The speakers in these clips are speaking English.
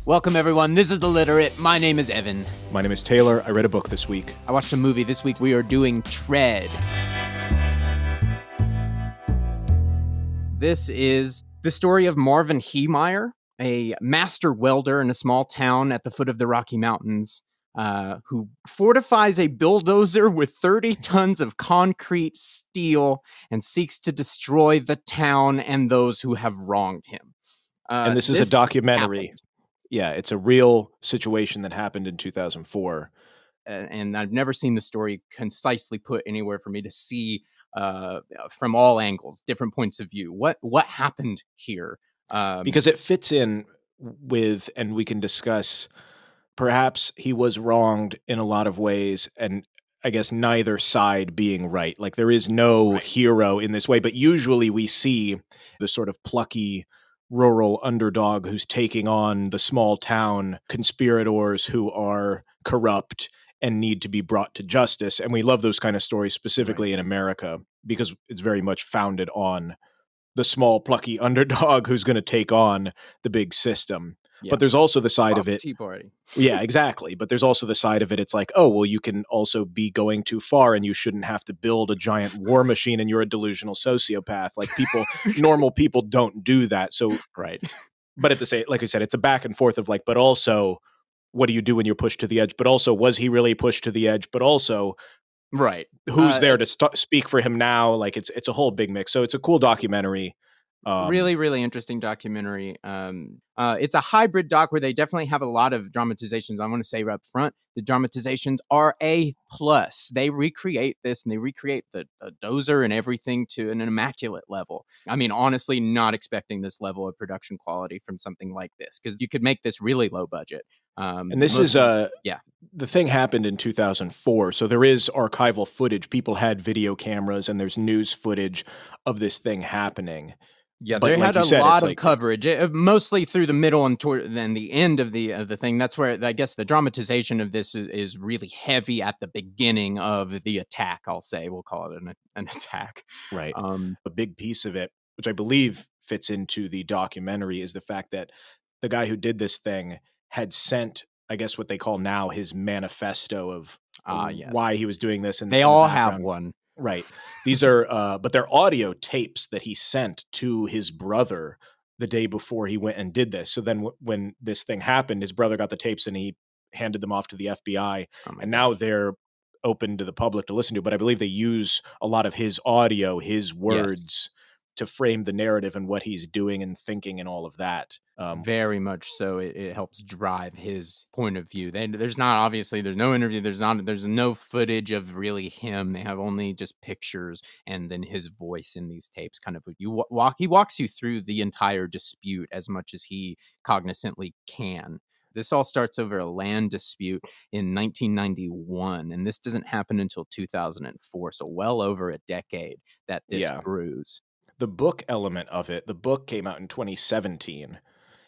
Welcome, everyone. This is The Literate. My name is Evan. My name is Taylor. I read a book this week. I watched a movie. This week we are doing Tread. This is the story of Marvin Heemeyer, a master welder in a small town at the foot of the Rocky Mountains, who fortifies a bulldozer with 30 tons of concrete steel and seeks to destroy the town and those who have wronged him. And this is a documentary. Happened. Yeah, it's a real situation that happened in 2004. And I've never seen the story concisely put anywhere for me to see from all angles, different points of view. What happened here? Because it fits in with, and we can discuss, perhaps he was wronged in a lot of ways, and I guess neither side being right. Like there is no hero in this way, but usually we see the sort of plucky rural underdog who's taking on the small town conspirators who are corrupt and need to be brought to justice. And we love those kind of stories, specifically in America, because it's very much founded on the small plucky underdog who's going to take on the big system. Yeah. But there's also the side of it. Tea Party. Yeah, exactly. But there's also the side of it. It's like, oh, well, you can also be going too far and you shouldn't have to build a giant war machine and you're a delusional sociopath. Like people, normal people don't do that. So, right. But at the same, like I said, it's a back and forth of like, but also, what do you do when you're pushed to the edge? But also, was he really pushed to the edge? But also, right. Who's there to speak for him now? Like it's a whole big mix. So it's a cool documentary. Really, really interesting documentary. It's a hybrid doc where they definitely have a lot of dramatizations. I want to say up front, the dramatizations are A+. They recreate this and they recreate the dozer and everything to an immaculate level. I mean, honestly, not expecting this level of production quality from something like this, because you could make this really low budget. And this is the thing happened in 2004. So there is archival footage. People had video cameras and there's news footage of this thing happening. Yeah, they had a lot of coverage, mostly through the middle and toward then the end of the thing. That's where I guess the dramatization of this is really heavy at the beginning of the attack. I'll say we'll call it an attack. Right. A big piece of it, which I believe fits into the documentary, is the fact that the guy who did this thing had sent, I guess what they call now his manifesto of why he was doing this. And they all have one. Right. These are, but they're audio tapes that he sent to his brother the day before he went and did this. So then when this thing happened, his brother got the tapes and he handed them off to the FBI. And now they're open to the public to listen to. But I believe they use a lot of his audio, his words to frame the narrative and what he's doing and thinking and all of that. Very much so. It helps drive his point of view. There's no interview. There's no footage of really him. They have only just pictures and then his voice in these tapes. Kind of he walks you through the entire dispute as much as he cognizantly can. This all starts over a land dispute in 1991, and this doesn't happen until 2004. So well over a decade that this brews. The book element of it, the book came out in 2017.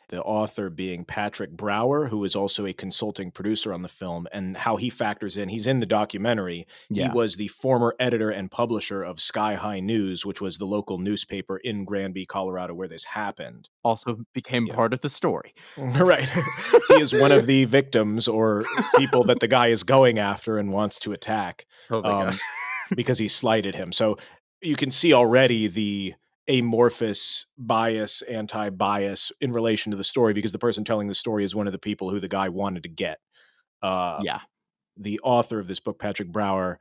The author being Patrick Brower, who is also a consulting producer on the film, and how he factors in. He's in the documentary. Yeah. He was the former editor and publisher of Sky High News, which was the local newspaper in Granby, Colorado, where this happened. Also became part of the story. Right. He is one of the victims or people that the guy is going after and wants to attack because he slighted him. So you can see already the amorphous bias, anti-bias in relation to the story, because the person telling the story is one of the people who the guy wanted to get. The author of this book, Patrick Brower,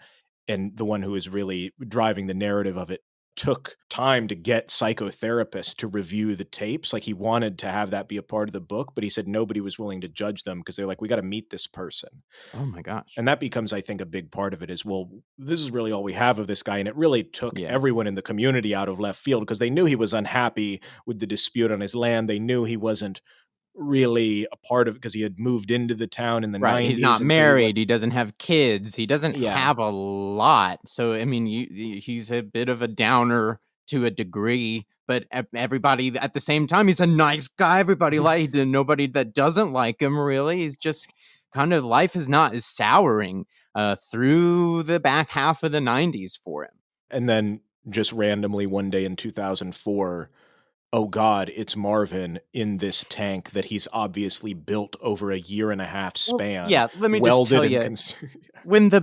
and the one who is really driving the narrative of it, took time to get psychotherapists to review the tapes. Like he wanted to have that be a part of the book, but he said nobody was willing to judge them because they're like, we got to meet this person. Oh my gosh. And that becomes, I think, a big part of it is, well, this is really all we have of this guy. And it really took everyone in the community out of left field because they knew he was unhappy with the dispute on his land. They knew he wasn't really a part of it because he had moved into the town in the 90s. He's not married. He doesn't have kids. He doesn't have a lot. So, I mean, he's a bit of a downer to a degree, but everybody at the same time, he's a nice guy. Everybody nobody that doesn't like him really. He's just kind of, life is souring through the back half of the 90s for him. And then just randomly one day in 2004, oh God, it's Marvin in this tank that he's obviously built over a year and a half Well, span, yeah, let me just welded tell and you, when the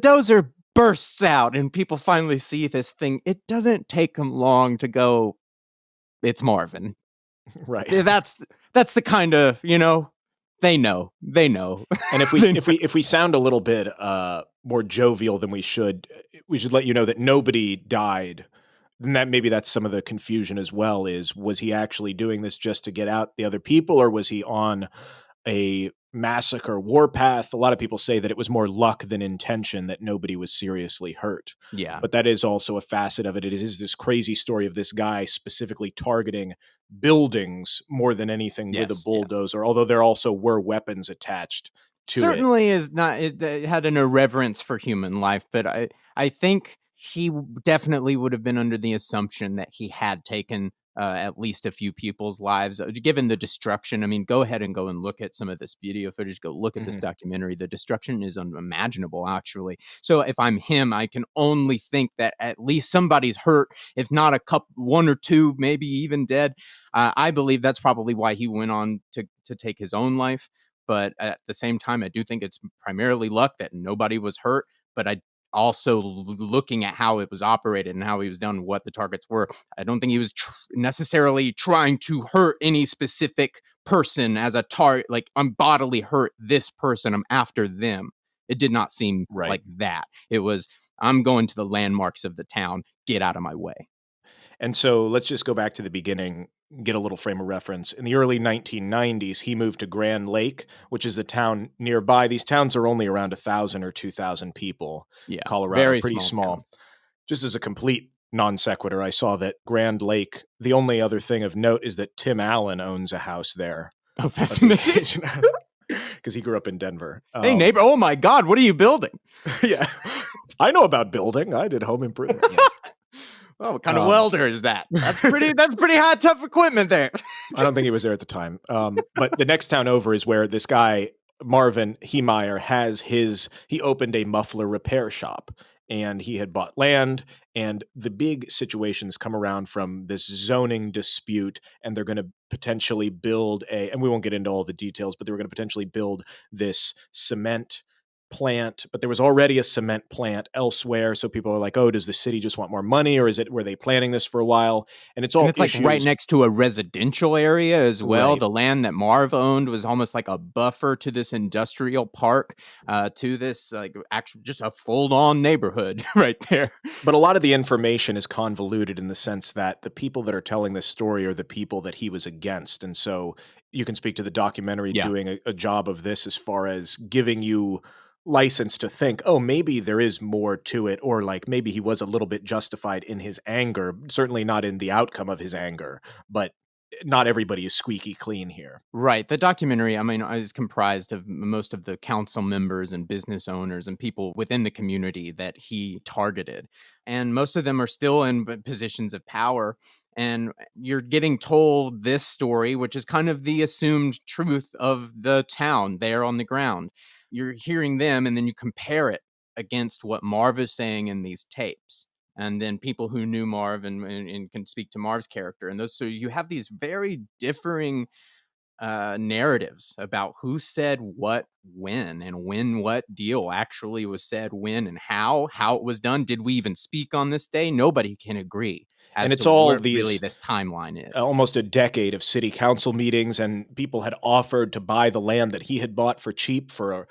dozer bursts out and people finally see this thing, it doesn't take them long to go, it's Marvin. right. That's the kind of, they know. They know. And if we They if we if we sound a little bit more jovial than we should let you know that nobody died. And that maybe that's some of the confusion as well. Is was he actually doing this just to get out the other people, or was he on a massacre warpath? A lot of people say that it was more luck than intention, that nobody was seriously hurt. Yeah. But that is also a facet of it. It is this crazy story of this guy specifically targeting buildings more than anything with a Yes. Yeah. bulldozer, although there also were weapons attached to it. Certainly is not. It had an irreverence for human life, but I think he definitely would have been under the assumption that he had taken at least a few people's lives, given the destruction. I mean, go ahead and go and look at some of this video footage. Go look at this Mhm. documentary. The destruction is unimaginable, actually. So if I'm him, I can only think that at least somebody's hurt, if not a couple, one or two, maybe even dead. I believe that's probably why he went on to take his own life. But at the same time, I do think it's primarily luck that nobody was hurt. But I also, looking at how it was operated and how he was done, what the targets were, I don't think he was necessarily trying to hurt any specific person as a target. Like, I'm bodily hurt this person, I'm after them. It did not seem Right. like that. It was, I'm going to the landmarks of the town. Get out of my way. And so let's just go back to the beginning, get a little frame of reference. In the early 1990s, he moved to Grand Lake, which is a town nearby. These towns are only around 1,000 or 2,000 people. Yeah, Colorado, very pretty small small. town. Just as a complete non sequitur, I saw that Grand Lake, the only other thing of note is that Tim Allen owns a house there. Oh, fascinating. Because he grew up in Denver. Hey, neighbor. Oh, my God. What are you building? Yeah. I know about building. I did home improvement. Yeah. Oh, what kind of welder is that? That's pretty high, tough equipment there. I don't think he was there at the time. But the next town over is where this guy, Marvin Heemeyer, he opened a muffler repair shop, and he had bought land, and the big situations come around from this zoning dispute, and they're going to potentially build and we won't get into all the details, but they were going to potentially build this cement plant, but there was already a cement plant elsewhere. So people are like, oh, does the city just want more money, or were they planning this for a while? And it's all And it's like right issues. next to a residential area as well. Right. The land that Marv owned was almost like a buffer to this industrial park, to this like actual just a full-on neighborhood right there. But a lot of the information is convoluted in the sense that the people that are telling this story are the people that he was against. And so you can speak to the documentary Yeah. doing a job of this as far as giving you license to think, oh, maybe there is more to it, or like maybe he was a little bit justified in his anger, certainly not in the outcome of his anger, but not everybody is squeaky clean here. Right. The documentary, I mean, is comprised of most of the council members and business owners and people within the community that he targeted. And most of them are still in positions of power. And you're getting told this story, which is kind of the assumed truth of the town there on the ground. You're hearing them, and then you compare it against what Marv is saying in these tapes. And then people who knew Marv and can speak to Marv's character. And those, so you have these very differing narratives about who said what when, and when what deal actually was said when, and how it was done. Did we even speak on this day? Nobody can agree as And it's to all what really these this timeline is. almost a decade of city council meetings, and people had offered to buy the land that he had bought for cheap for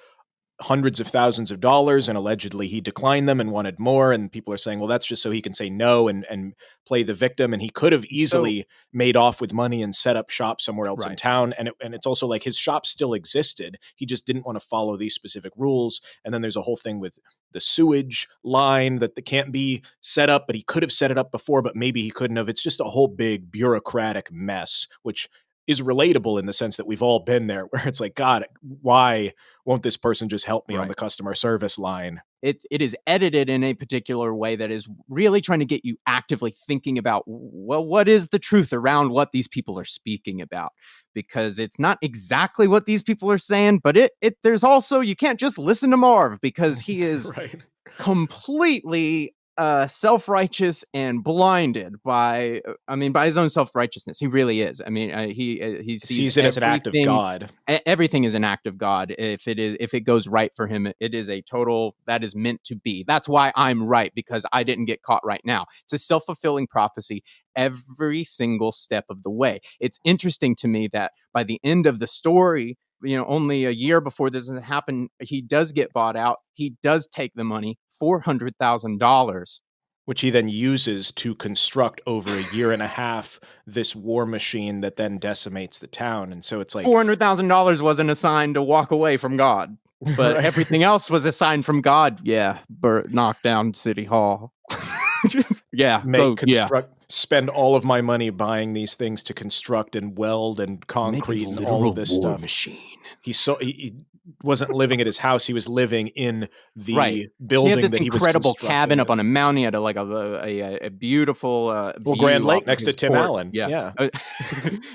hundreds of thousands of dollars, and allegedly he declined them and wanted more. And people are saying, well, that's just so he can say no and play the victim. And he could have easily made off with money and set up shop somewhere else in town. And it's also like his shop still existed. He just didn't want to follow these specific rules. And then there's a whole thing with the sewage line that can't be set up, but he could have set it up before, but maybe he couldn't have. It's just a whole big bureaucratic mess, which is relatable in the sense that we've all been there, where it's like, God, why won't this person just help me on the customer service line? It is edited in a particular way that is really trying to get you actively thinking about, well, what is the truth around what these people are speaking about? Because it's not exactly what these people are saying, but there's also, you can't just listen to Marv because he is completely self-righteous and blinded by by his own self-righteousness. He really is. He sees Sees it as an act of God. everything is an act of God. If it goes right for him, it is a total that is meant to be. That's why I'm right, because I didn't get caught right now. It's a self-fulfilling prophecy every single step of the way. It's interesting to me that by the end of the story, only a year before this happened, he does get bought out. He does take the money, $400,000. Which he then uses to construct over a year and a half this war machine that then decimates the town. And so it's like $400,000 wasn't a sign to walk away from God, but Right. everything else was a sign from God. Yeah, knock down City Hall. Yeah, spend all of my money buying these things to construct and weld and concrete and all of this war stuff. machine. He wasn't living at his house. He was living in the Right. building He had this that he was incredible constructing. cabin up on a mountain. He had a beautiful view Grand Lake off next of to his Tim porch. Allen. Yeah.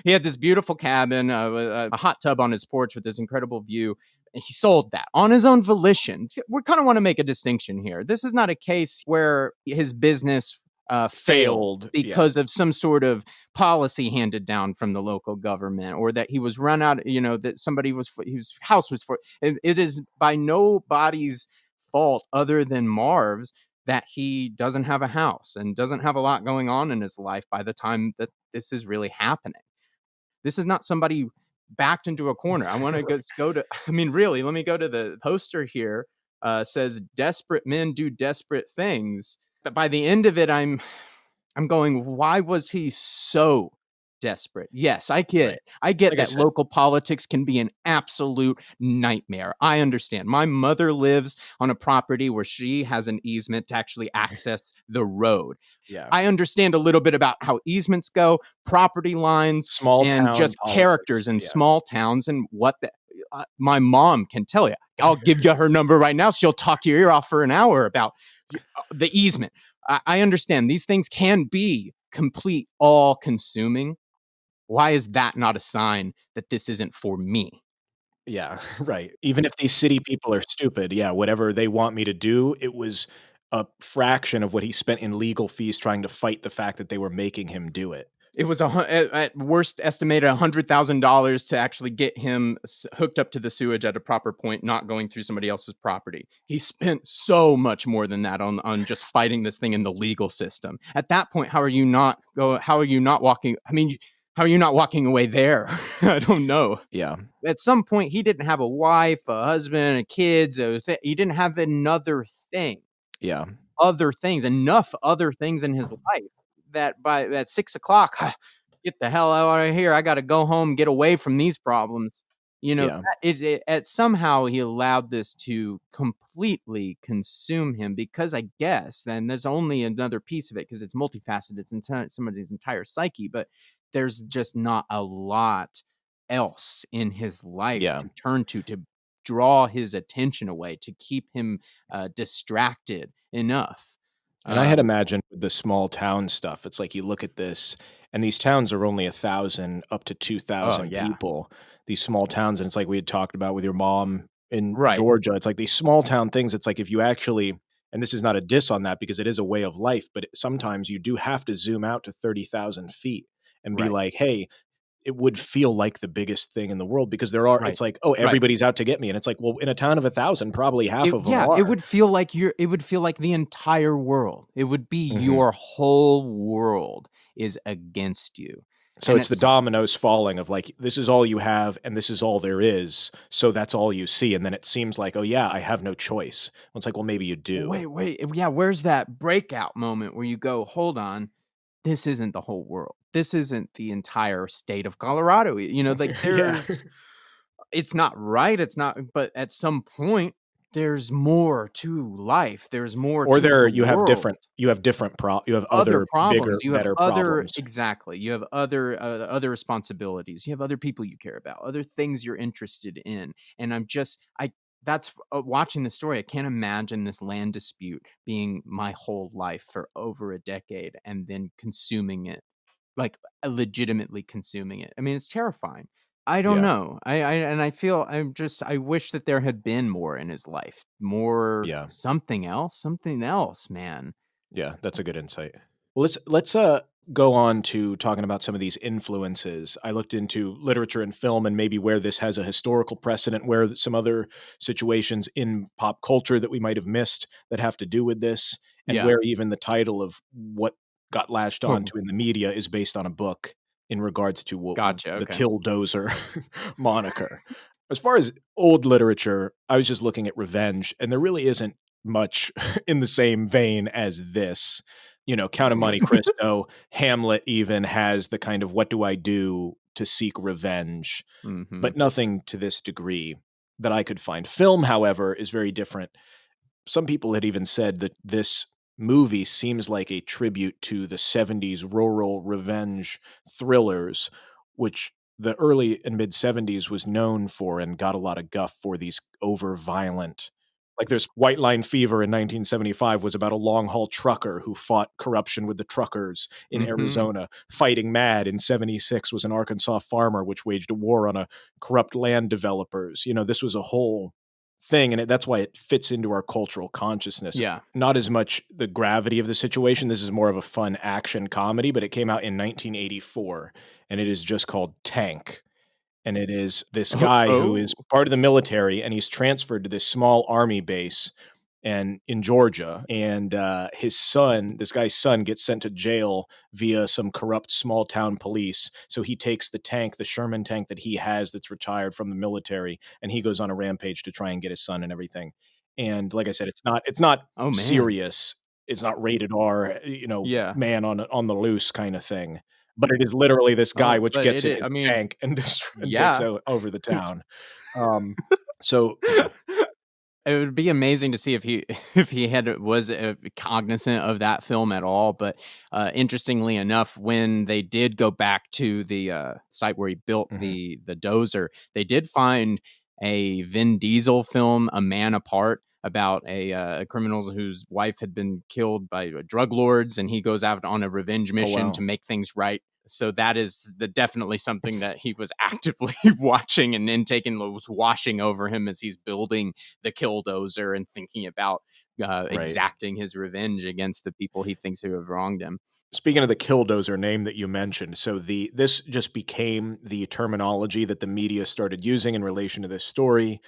He had this beautiful cabin, a hot tub on his porch with this incredible view. And he sold that on his own volition. We kind of want to make a distinction here. This is not a case where his business failed because of some sort of policy handed down from the local government, or that he was run out, that somebody whose house was for. It is by nobody's fault other than Marv's that he doesn't have a house and doesn't have a lot going on in his life by the time that this is really happening. This is not somebody backed into a corner. I want to go to, really, let me go to the poster here. Says desperate men do desperate things. But by the end of it, I'm going, why was he so desperate? Yes, I get it. I get that local politics can be an absolute nightmare. I understand. My mother lives on a property where she has an easement to actually access the road. Yeah. I understand a little bit about how easements go, property lines, and just characters in small towns, and what my mom can tell you. I'll give you her number right now. She'll talk your ear off for an hour about the easement. I understand these things can be complete, all-consuming. Why is that not a sign that this isn't for me? Yeah, right. Even if these city people are stupid, whatever they want me to do, it was a fraction of what he spent in legal fees trying to fight the fact that they were making him do it. It was at worst estimated $100,000 to actually get him hooked up to the sewage at a proper point, not going through somebody else's property. He spent so much more than that on just fighting this thing in the legal system. At that point, how are you not walking? How are you not walking away there? I don't know. Yeah. At some point, he didn't have a wife, a husband, kids. He didn't have another thing. Yeah. Enough other things in his life that by at 6 o'clock, get the hell out of here. I got to go home, get away from these problems. Somehow he allowed this to completely consume him, because I guess then there's only another piece of it, because it's multifaceted. It's in somebody's entire psyche, but there's just not a lot else in his life to turn to draw his attention away, to keep him distracted enough. And I had imagined the small town stuff. It's like you look at this, and these towns are only 1,000 up to 2,000 people. These small towns, and it's like we had talked about with your mom in Georgia. It's like these small town things. It's like if you actually, and this is not a diss on that because it is a way of life, but sometimes you do have to zoom out to 30,000 feet and be like, hey, it would feel like the biggest thing in the world, because there are, it's like, oh, everybody's out to get me. And it's like, well, in a town of 1,000, probably half of them are. It would feel like the entire world. It would be your whole world is against you. So it's the dominoes falling of like, this is all you have and this is all there is. So that's all you see. And then it seems like, oh yeah, I have no choice. Well, it's like, well, maybe you do. Wait. Yeah. Where's that breakout moment where you go, hold on, this isn't the whole world. This isn't the entire state of Colorado. There's, it's not right. It's not, but at some point there's more to life. There's more. Or you have other problems. Bigger, better problems. Exactly. You have other responsibilities. You have other people you care about, other things you're interested in. And that's watching the story. I can't imagine this land dispute being my whole life for over a decade and then consuming it, like legitimately consuming it. It's terrifying. I don't know. I wish that there had been more in his life, more something else, man. Yeah, that's a good insight. Well, let's go on to talking about some of these influences. I looked into literature and film and maybe where this has a historical precedent, where some other situations in pop culture that we might have missed that have to do with this, and Yeah. where even the title of what got latched Oh, onto in the media is based on a book in regards to gotcha. the Okay. Killdozer moniker. As far as old literature, I was just looking at revenge, and there really isn't much in the same vein as this. Count of Monte Cristo, Hamlet even has the kind of what do I do to seek revenge, Hmm. but nothing to this degree that I could find. Film, however, is very different. Some people had even said that this movie seems like a tribute to the 70s rural revenge thrillers, which the early and mid 70s was known for and got a lot of guff for these over violent. Like there's White Line Fever in 1975 was about a long haul trucker who fought corruption with the truckers in Hmm. Arizona. Fighting Mad in 76 was an Arkansas farmer which waged a war on a corrupt land developers. This was a whole thing, and that's why it fits into our cultural consciousness. Yeah. Not as much the gravity of the situation. This is more of a fun action comedy, but it came out in 1984, and it is just called Tank. And it is this Oh, guy who oh. is part of the military, and he's transferred to this small army base and in Georgia, and his son, this guy's son, gets sent to jail via some corrupt small town police. So he takes the tank, the Sherman tank that he has that's retired from the military, and he goes on a rampage to try and get his son and everything. And like I said, it's not Oh man. serious. It's not rated R, Yeah. man on the loose kind of thing. But it is literally this guy Oh, which but gets in it. his I mean, tank and and takes yeah. over the town. Um, so yeah, It would be amazing to see if he if he had was cognizant of that film at all. But interestingly enough, when they did go back to the site where he built mhm. the dozer, they did find a Vin Diesel film, A Man Apart, about a criminal whose wife had been killed by drug lords, and he goes out on a revenge Oh mission to wow. make things right. So that is definitely something that he was actively watching, and then taking was washing over him as he's building the Killdozer and thinking about Right. exacting his revenge against the people he thinks who have wronged him. Speaking of the Killdozer name that you mentioned, so the this just became the terminology that the media started using in relation to this story,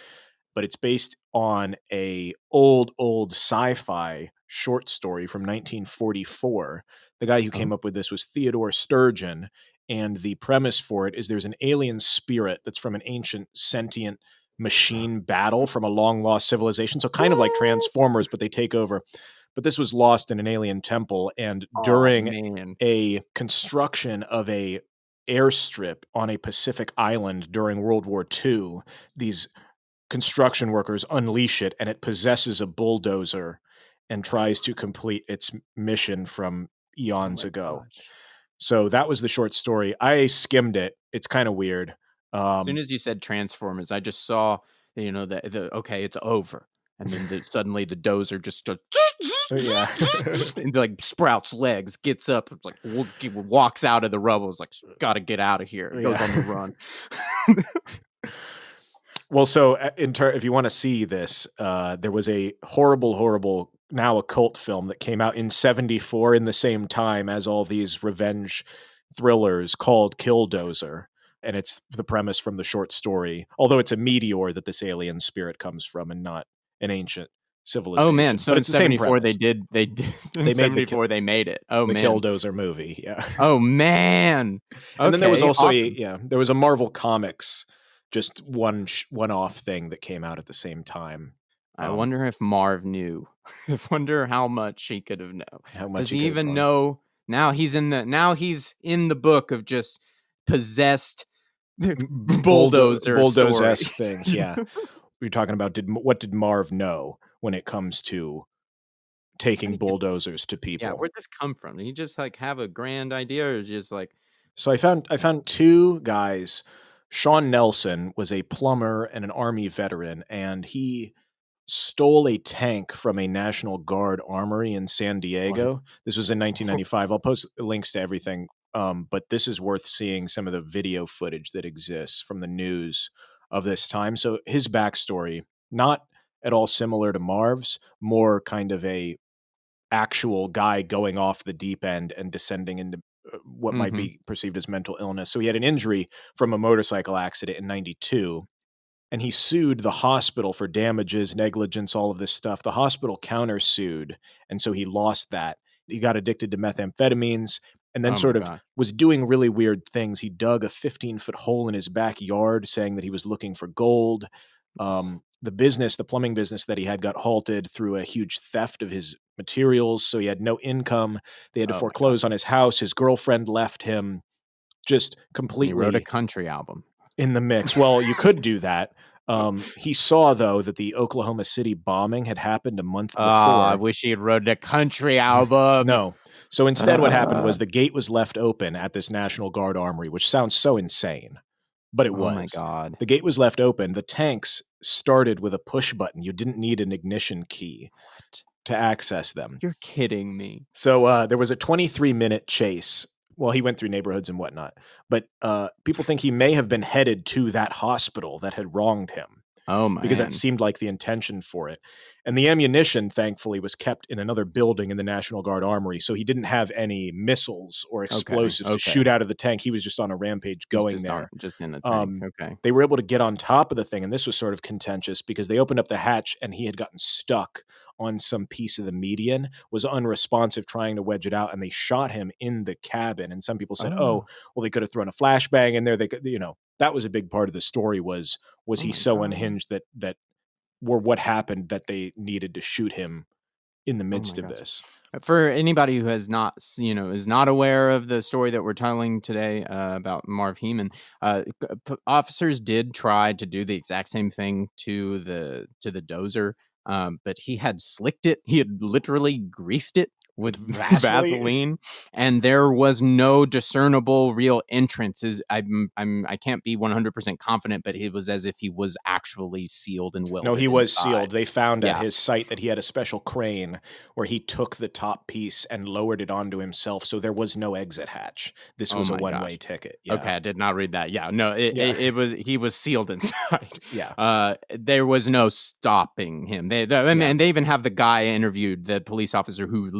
but it's based on a old sci-fi short story from 1944. The guy who Oh, came up with this was Theodore Sturgeon, and the premise for it is there's an alien spirit that's from an ancient sentient machine battle from a long lost civilization. So kind of like what? Transformers, but they take over. But this was lost in an alien temple, and Oh during man. a construction of a airstrip on a Pacific island during World War II, these construction workers unleash it, and it possesses a bulldozer and tries to complete its mission from Oh eons my ago. gosh. So that was the short story. I skimmed it. It's kind of weird. As soon Um, as you said Transformers, I just saw, the okay, it's over. And then suddenly the dozer just starts yeah. and like sprouts legs, gets up, it's like walks out of the rubble. It's like gotta get out of here. It goes on the Yeah. run. Well, so if you want to see this, there was a horrible, now a cult film that came out in '74 in the same time as all these revenge thrillers called Killdozer, and it's the premise from the short story. Although it's a meteor that this alien spirit comes from, and not an ancient Oh man, civilization, so but in it's the same 74 premise. they did in They made 74 they made it. Oh the man. Killdozer movie, yeah. Oh man. And then there was Okay, also awesome. there was a Marvel Comics, just one-off thing that came out at the same time. I Um, wonder if Marv knew. I wonder how much he could have known. how much Does he he could have even known. know now he's in the book of just possessed bulldozer story. Bulldoze-esque things, yeah. We are talking about what did Marv know when it comes to How taking did he get bulldozers to yeah, people? where'd this come from? Did he just like have a grand idea or just like So I found 2 guys. Sean Nelson was a plumber and an Army veteran, and he stole a tank from a National Guard armory in San what? Diego. This was in 1995. I'll post links to everything, but this is worth seeing some of the video footage that exists from the news of this time. So his backstory, not at all similar to Marv's, more kind of a actual guy going off the deep end and descending into what might be perceived as mental illness. So he had an injury from a motorcycle accident in 92, and he sued the hospital for damages, negligence, all of this stuff. The hospital countersued, and so he lost that. He got addicted to methamphetamines and then Oh my sort of God. was doing really weird things. He dug a 15-foot hole in his backyard saying that he was looking for gold. The plumbing business that he had got halted through a huge theft of his materials, so he had no income. They had to Oh my God. foreclose on his house. His girlfriend left him, just He wrote a completely country album. in the mix. Well, you could do that. He saw, though, that the Oklahoma City bombing had happened a month I before. wish he had wrote a country album. No. So instead, what happened was the gate was left open at this National Guard armory, which sounds so insane, but it Oh my was. God. The gate was left open. The tanks started with a push button. You didn't need an ignition key What? to access them. You're kidding me. So there was a 23-minute chase. Well, he went through neighborhoods and whatnot, but people think he may have been headed to that hospital that had wronged him. Oh man. Because that seemed like the intention for it. And the ammunition, thankfully, was kept in another building in the National Guard Armory, so he didn't have any missiles or explosives to shoot out of the tank. He was just on a rampage going there. Just in the tank. Okay. They were able to get on top of the thing, and this was sort of contentious because they opened up the hatch and he had gotten stuck on some piece of the median, was unresponsive, trying to wedge it out, and they shot him in the cabin. And some people said, well, they could have thrown a flashbang in there. They could, that was a big part of the story was he so unhinged that were what happened that they needed to shoot him in the midst of this. For anybody who has not, is not aware of the story that we're telling today about Marv Heemeyer, officers did try to do the exact same thing to the dozer, but he had slicked it. He had literally greased it with Vaseline, and there was no discernible real entrances. I can't be 100% confident, but it was as if he was actually sealed and welded. No, he was inside. sealed. They found at his site that he had a special crane where he took the top piece and lowered it onto himself, so there was no exit hatch. This was a one-way ticket. Yeah. Okay, I did not read that. Yeah, no, it was, he was sealed inside. Yeah. There was no stopping him. And they even have the guy interviewed, the police officer who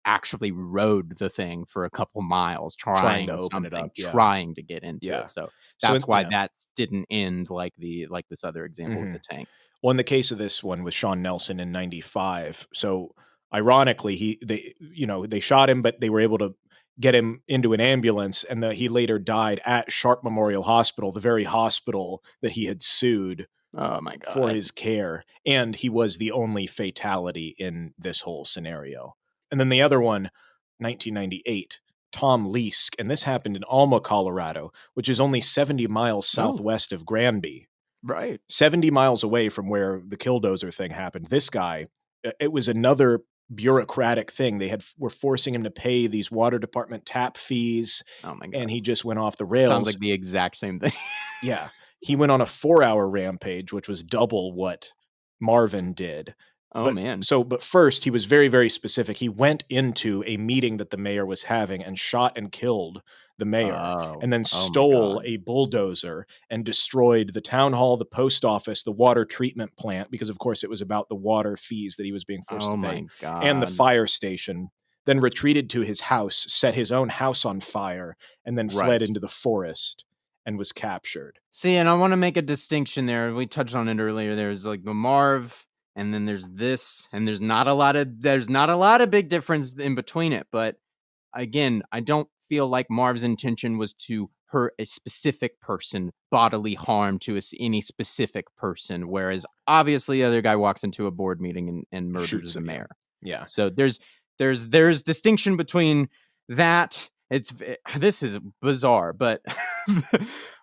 actually rode the thing for a couple miles trying to open it up, trying to get into it. So that's why that didn't end like this other example of the tank. Well, in the case of this one with Sean Nelson in 95, so ironically, they shot him, but they were able to get him into an ambulance, and he later died at Sharp Memorial Hospital, the very hospital that he had sued for his care. And he was the only fatality in this whole scenario. And then the other one, 1998, Tom Leask, and this happened in Alma, Colorado, which is only 70 miles southwest of Granby. Right. 70 miles away from where the Killdozer thing happened. This guy, it was another bureaucratic thing. They were forcing him to pay these water department tap fees. Oh my God. And he just went off the rails. Sounds like the exact same thing. Yeah. He went on a 4-hour rampage, which was double what Marvin did. But first, he was very, very specific. He went into a meeting that the mayor was having and shot and killed the mayor, and then stole a bulldozer and destroyed the town hall, the post office, the water treatment plant, because of course it was about the water fees that he was being forced to pay, and the fire station. Then retreated to his house, set his own house on fire, and then fled into the forest and was captured. See, and I want to make a distinction there. We touched on it earlier. There's like the Marv, and then there's this, and there's not a lot of big difference in between it. But again, I don't feel like Marv's intention was to hurt a specific person, bodily harm to any specific person. Whereas obviously the other guy walks into a board meeting and murders the mayor. Yeah. So there's distinction between that. This is bizarre, but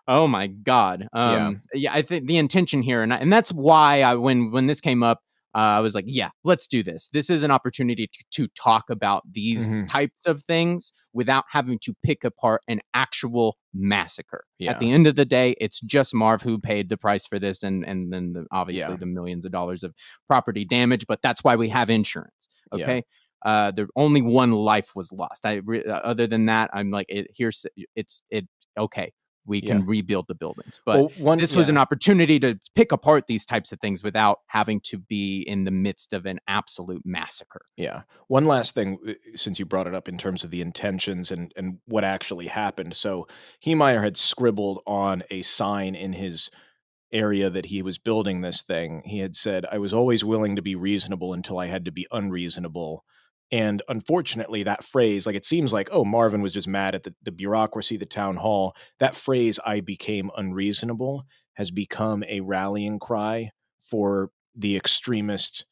oh my God. I think the intention here, and that's why when this came up, I was like, yeah, let's do this. This is an opportunity to talk about these types of things without having to pick apart an actual massacre. At the end of the day, it's just Marv who paid the price for this, and then obviously the millions of dollars of property damage. But that's why we have insurance. Okay. There only one life was lost. Other than that, I'm like, okay. we Yeah. can rebuild the buildings. But Well, this was an opportunity to pick apart these types of things without having to be in the midst of an absolute massacre. Yeah. One last thing, since you brought it up in terms of the intentions and what actually happened. So Heemeyer had scribbled on a sign in his area that he was building this thing. He had said, "I was always willing to be reasonable until I had to be unreasonable." And unfortunately, that phrase, like, it seems like, oh, Marvin was just mad at the bureaucracy, the town hall. That phrase, "I became unreasonable," has become a rallying cry for the extremist,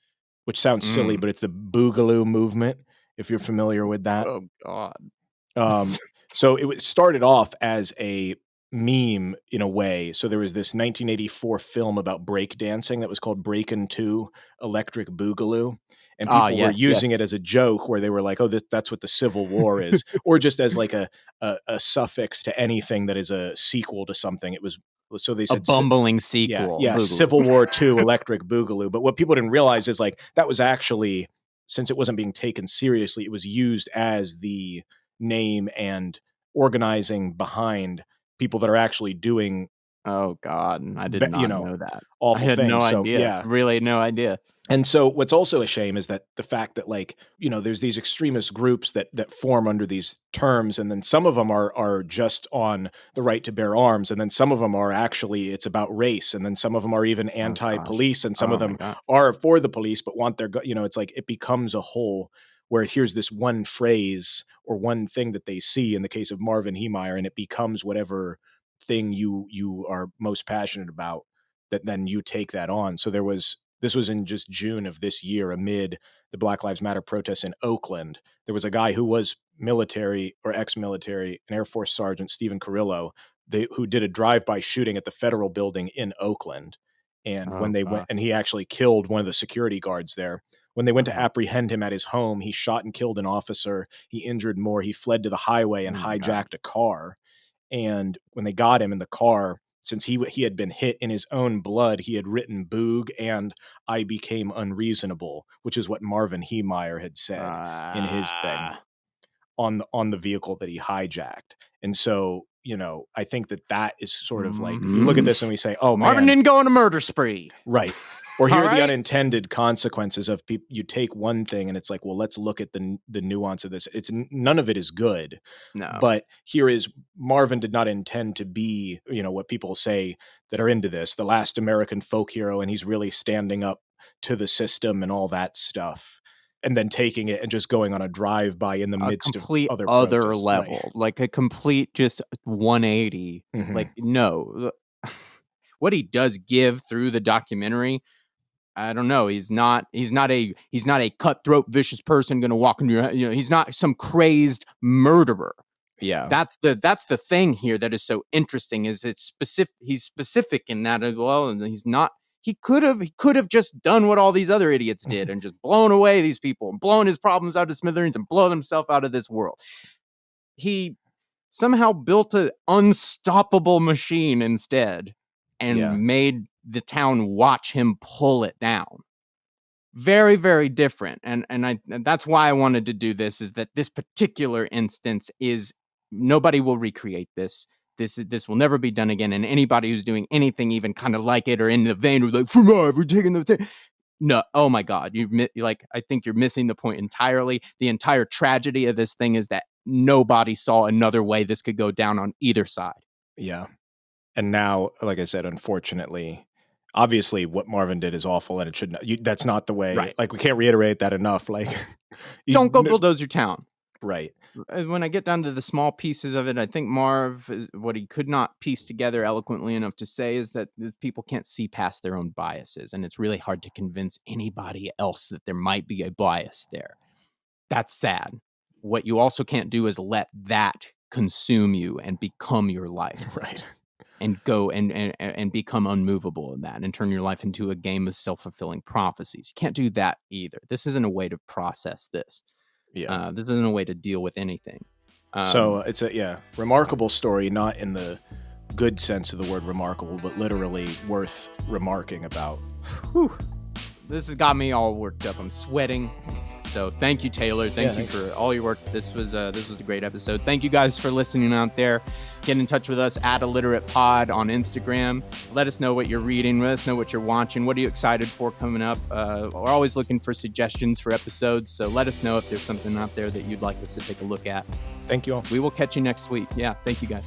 which sounds silly, but it's the Boogaloo movement, if you're familiar with that. Oh, God. So it started off as a meme in a way. So there was this 1984 film about breakdancing that was called Breakin' 2 Electric Boogaloo. And people were using it as a joke where they were like, oh, that's what the Civil War is. Or just as like a suffix to anything that is a sequel to something. It was, so they said a bumbling sequel. Yeah, Civil War II Electric Boogaloo. But what people didn't realize is like that was actually, since it wasn't being taken seriously, it was used as the name and organizing behind people that are actually doing. Oh, God. I did not know that. Awful I had things. no So, idea. yeah. Really no idea. And so what's also a shame is that the fact that, like, you know, there's these extremist groups that form under these terms, and then some of them are just on the right to bear arms, and then some of them are actually, it's about race, and then some of them are even anti-police, and some of them are for the police but want their, you know, it's like it becomes a whole where here's this one phrase or one thing that they see in the case of Marvin Heemeyer, and it becomes whatever thing you are most passionate about, that then you take that on. So this was in just June of this year, amid the Black Lives Matter protests in Oakland. There was a guy who was military or ex-military, an Air Force Sergeant, Stephen Carrillo, who did a drive-by shooting at the federal building in Oakland. And when they went, and he actually killed one of the security guards there. When they went to apprehend him at his home, he shot and killed an officer. He injured more. He fled to the highway and hijacked a car. And when they got him in the car, since he had been hit in his own blood, he had written "Boog" and "I became unreasonable," which is what Marvin Heemeyer had said in his thing on the vehicle that he hijacked. And so, you know, I think that is sort of like, we look at this and we say, oh, Marvin didn't go on a murder spree. Right. Or here are the unintended consequences of people. You take one thing and it's like, well, let's look at the nuance of this. It's none of it is good. No. But here is, Marvin did not intend to be, you know, what people say that are into this, the last American folk hero, and he's really standing up to the system and all that stuff. And then taking it and just going on a drive-by in the midst of other protests. Level, right. Like a complete just 180. Mm-hmm. Like, no. What he does give through the documentary, I don't know. He's not a cutthroat, vicious person going to walk in your, you know, he's not some crazed murderer. Yeah. That's the thing here that is so interesting, is it's specific. He's specific in that as well. And he's not, he could have just done what all these other idiots did and just blown away these people and blown his problems out of smithereens and blown himself out of this world. He somehow built an unstoppable machine instead and made the town watch him pull it down. Very, very different. And that's why I wanted to do this, is that this particular instance is, nobody will recreate this. This will never be done again. And anybody who's doing anything even kind of like it or in the vein of like, we're taking the thing. No, oh my God. I think you're missing the point entirely. The entire tragedy of this thing is that nobody saw another way this could go down on either side. Yeah. And now, like I said, unfortunately, obviously what Marvin did is awful, and it should not, that's not the way. Right. Like, we can't reiterate that enough. Like, don't go bulldoze your town. Right. When I get down to the small pieces of it, I think Marv, what he could not piece together eloquently enough to say is that people can't see past their own biases, and it's really hard to convince anybody else that there might be a bias there. That's sad. What you also can't do is let that consume you and become your life. Right. And go and become unmovable in that and turn your life into a game of self-fulfilling prophecies. You can't do that either. This isn't a way to process this. Yeah. This isn't a way to deal with anything. So it's a remarkable story, not in the good sense of the word remarkable, but literally worth remarking about. Whew. this has got me all worked up. I'm sweating. So thank you, Taylor. Thank you for all your work. This was a great episode. Thank you guys for listening out there. Get in touch with us at Illiterate Pod on Instagram. Let us know what you're reading. Let us know what you're watching. What are you excited for coming up? We're always looking for suggestions for episodes. So let us know if there's something out there that you'd like us to take a look at. Thank you all. We will catch you next week. Yeah. Thank you guys.